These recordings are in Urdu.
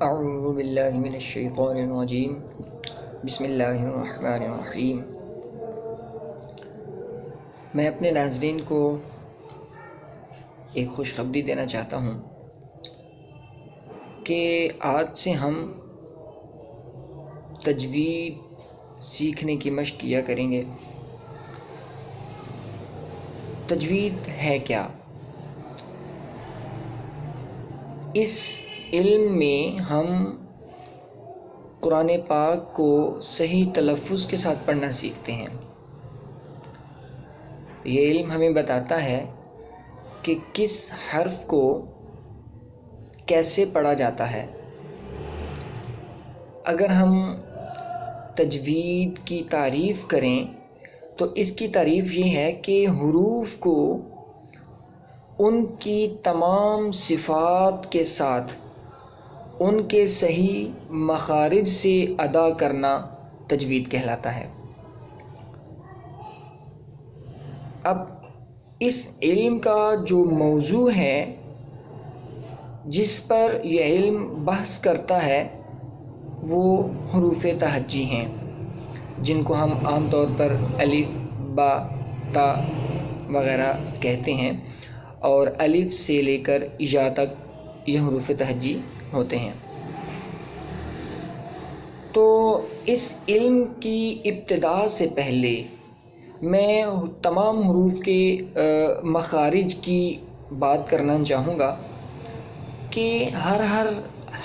اعوذ باللہ من الشیطان الرجیم بسم اللہ الرحمن الرحیم۔ میں اپنے ناظرین کو ایک خوشخبری دینا چاہتا ہوں کہ آج سے ہم تجوید سیکھنے کی مشق کیا کریں گے۔ تجوید ہے کیا؟ اس علم میں ہم قرآن پاک کو صحیح تلفظ کے ساتھ پڑھنا سیکھتے ہیں۔ یہ علم ہمیں بتاتا ہے کہ کس حرف کو کیسے پڑھا جاتا ہے۔ اگر ہم تجوید کی تعریف کریں تو اس کی تعریف یہ ہے کہ حروف کو ان کی تمام صفات کے ساتھ ان کے صحیح مخارج سے ادا کرنا تجوید کہلاتا ہے۔ اب اس علم کا جو موضوع ہے جس پر یہ علم بحث کرتا ہے وہ حروف تہجی ہیں، جن کو ہم عام طور پر الف، با، تا وغیرہ کہتے ہیں، اور الف سے لے کر یا تک یہ حروف تہجی ہوتے ہیں۔ تو اس علم کی ابتدا سے پہلے میں تمام حروف کے مخارج کی بات کرنا چاہوں گا کہ ہر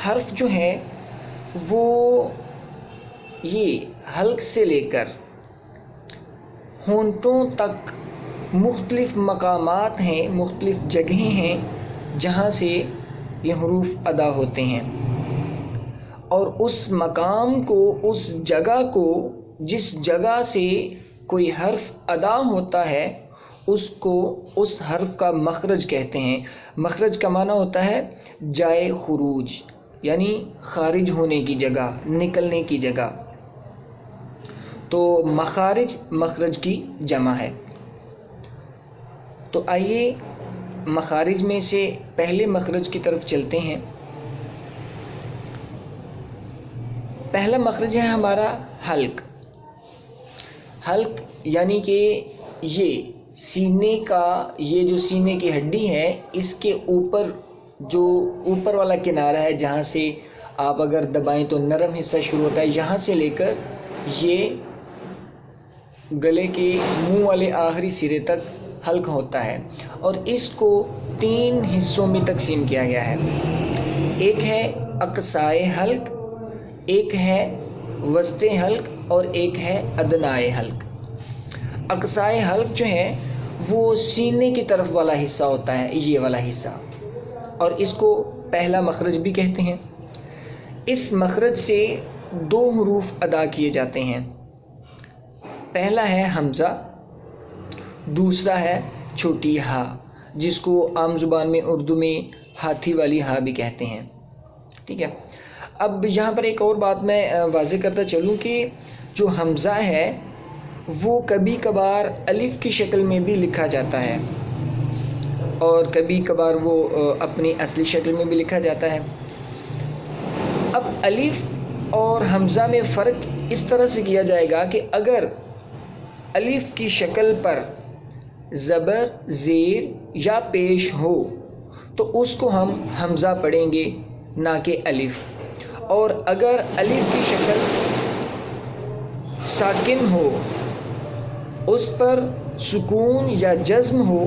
حرف جو ہے وہ یہ حلق سے لے کر ہونٹوں تک مختلف مقامات ہیں، مختلف جگہیں ہیں جہاں سے یہ حروف ادا ہوتے ہیں، اور اس مقام کو، اس جگہ کو، جس جگہ سے کوئی حرف ادا ہوتا ہے اس کو اس حرف کا مخرج کہتے ہیں۔ مخرج کا معنی ہوتا ہے جائے خروج، یعنی خارج ہونے کی جگہ، نکلنے کی جگہ۔ تو مخارج مخرج کی جمع ہے۔ تو آئیے مخارج میں سے پہلے مخرج کی طرف چلتے ہیں۔ پہلا مخرج ہے ہمارا حلق۔ حلق یعنی کہ یہ سینے کا، یہ جو سینے کی ہڈی ہے اس کے اوپر جو اوپر والا کنارہ ہے، جہاں سے آپ اگر دبائیں تو نرم حصہ شروع ہوتا ہے، یہاں سے لے کر یہ گلے کے منہ والے آخری سرے تک حلق ہوتا ہے، اور اس کو 3 حصوں میں تقسیم کیا گیا ہے۔ ایک ہے اقصائے حلق، ایک ہے وسط حلق، اور ایک ہے ادنائے حلق۔ اقصائے حلق جو ہے وہ سینے کی طرف والا حصہ ہوتا ہے، یہ والا حصہ، اور اس کو پہلا مخرج بھی کہتے ہیں۔ اس مخرج سے 2 حروف ادا کیے جاتے ہیں۔ پہلا ہے حمزہ، دوسرا ہے چھوٹی ہا، جس کو عام زبان میں اردو میں ہاتھی والی ہا بھی کہتے ہیں۔ ٹھیک ہے، اب یہاں پر ایک اور بات میں واضح کرتا چلوں کہ جو حمزہ ہے وہ کبھی کبھار الف کی شکل میں بھی لکھا جاتا ہے، اور کبھی کبھار وہ اپنی اصلی شکل میں بھی لکھا جاتا ہے۔ اب الف اور حمزہ میں فرق اس طرح سے کیا جائے گا کہ اگر الف کی شکل پر زبر، زیر یا پیش ہو تو اس کو ہم حمزہ پڑھیں گے، نہ کہ الف، اور اگر الف کی شکل ساکن ہو، اس پر سکون یا جزم ہو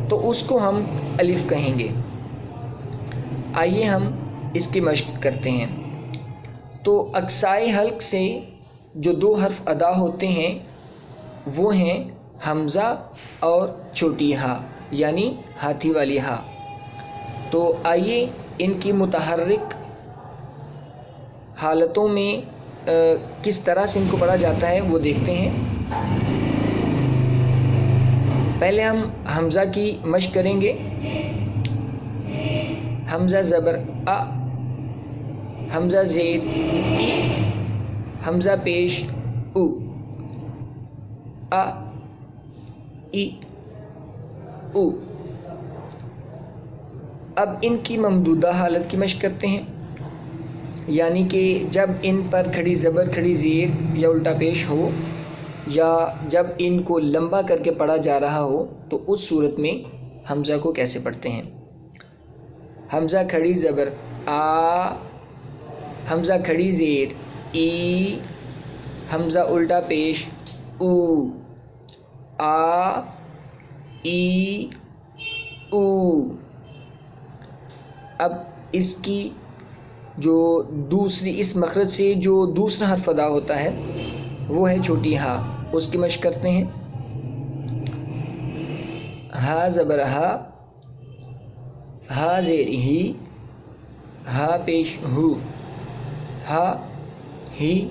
تو اس کو ہم الف کہیں گے۔ آئیے ہم اس کی مشق کرتے ہیں۔ تو اقصائے حلق سے جو 2 حرف ادا ہوتے ہیں وہ ہیں حمزہ اور چھوٹی ہا، یعنی ہاتھی والی ہا۔ تو آئیے ان کی متحرک حالتوں میں کس طرح سے ان کو پڑھا جاتا ہے وہ دیکھتے ہیں۔ پہلے ہم حمزہ کی مشق کریں گے۔ حمزہ زبر ا، حمزہ زیر ای، حمزہ پیش او، ا، ای، او۔ اب ان کی ممدودہ حالت کی مشق کرتے ہیں۔ یعنی کہ جب ان پر کھڑی زبر کھڑی زیر یا الٹا پیش ہو یا جب ان کو لمبا کر کے پڑھا جا رہا ہو تو اس صورت میں حمزہ کو کیسے پڑھتے ہیں. حمزہ کھڑی زبر آ، حمزہ کھڑی زیر ای، حمزہ الٹا پیش او، آ ای او. اب اس کی جو دوسری اس مخرج سے جو دوسرا حرف ادا ہوتا ہے وہ ہے چھوٹی ہا. اس کی مشق کرتے ہیں. ہا زبر ہا، ہا زیر ہی، ہا پیش ہو، ہا ہی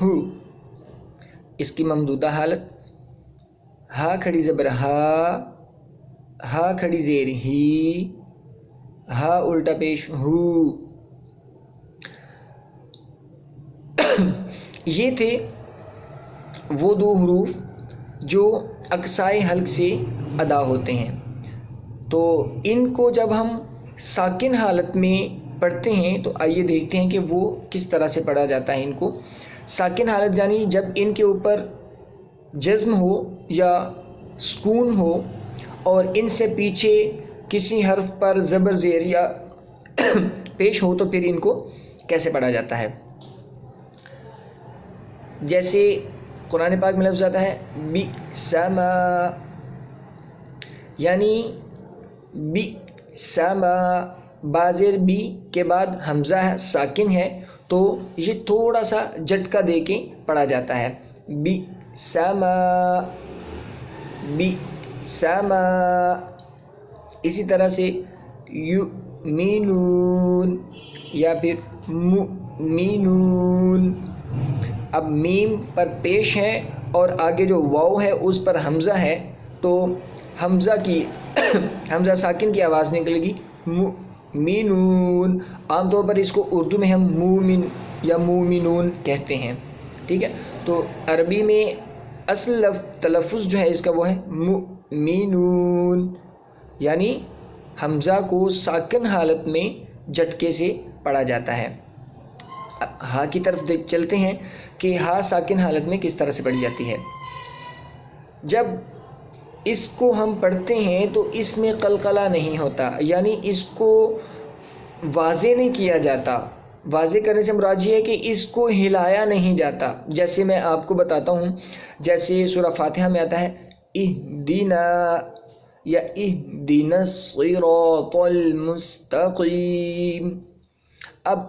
ہو. اس کی ممدودہ حالت ہا کھڑی زبر ہا، ہا کھڑی زیر ہی، ہا الٹا پیش ہو. یہ تھے وہ دو حروف جو اقصائے حلق سے ادا ہوتے ہیں. تو ان کو جب ہم ساکن حالت میں پڑھتے ہیں تو آئیے دیکھتے ہیں کہ وہ کس طرح سے پڑھا جاتا ہے. ان کو ساکن حالت یعنی جب ان کے اوپر جزم ہو یا سکون ہو اور ان سے پیچھے کسی حرف پر زبر زیر یا پیش ہو تو پھر ان کو کیسے پڑھا جاتا ہے. جیسے قرآن پاک میں لفظ آتا ہے بی سما، یعنی بی سما، بازر بی کے بعد حمزہ ساکن ہے تو یہ تھوڑا سا جھٹکا دے کے پڑھا جاتا ہے. بی سما، بی سما. اسی طرح سے یؤمنون یا پھر مؤمنون. اب میم پر پیش ہے اور آگے جو واو ہے اس پر حمزہ ہے تو حمزہ حمزہ ساکن کی آواز نکلے گی مؤمنون. عام طور پر اس کو اردو میں ہم مومن یا مومنون کہتے ہیں. ٹھیک ہے، تو عربی میں اصل تلفظ جو ہے اس کا وہ ہے مؤمنون، یعنی حمزہ کو ساکن حالت میں جھٹکے سے پڑھا جاتا ہے. ہا کی طرف چلتے ہیں کہ ہا ساکن حالت میں کس طرح سے پڑھی جاتی ہے. جب اس کو ہم پڑھتے ہیں تو اس میں قلقلہ نہیں ہوتا، یعنی اس کو واضح نہیں کیا جاتا. واضح کرنے سے مراد یہ ہے کہ اس کو ہلایا نہیں جاتا. جیسے میں آپ کو بتاتا ہوں، جیسے سورہ فاتحہ میں آتا ہے اہدنا یا اہدنا الصراط المستقیم. اب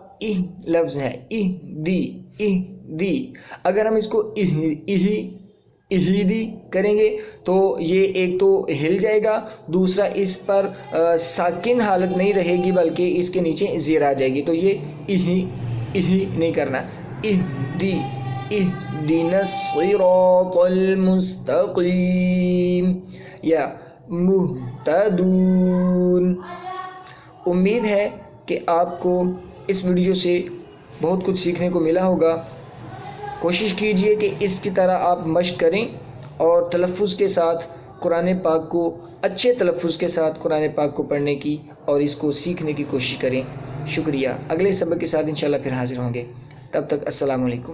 لفظ ہے اہدی، اگر ہم اس کو اہدی کریں گے تو یہ ایک تو ہل جائے گا، دوسرا اس پر ساکن حالت نہیں رہے گی بلکہ اس کے نیچے زیر آ جائے گی. تو یہ نہیں کرنا. اہدنا الصراط المستقیم یا مہتدون. امید ہے کہ آپ کو اس ویڈیو سے بہت کچھ سیکھنے کو ملا ہوگا. کوشش کیجئے کہ اس کی طرح آپ مشق کریں اور تلفظ کے ساتھ قرآن پاک کو، اچھے تلفظ کے ساتھ قرآن پاک کو پڑھنے کی اور اس کو سیکھنے کی کوشش کریں. شکریہ. اگلے سبق کے ساتھ انشاءاللہ پھر حاضر ہوں گے. تب تک السلام علیکم.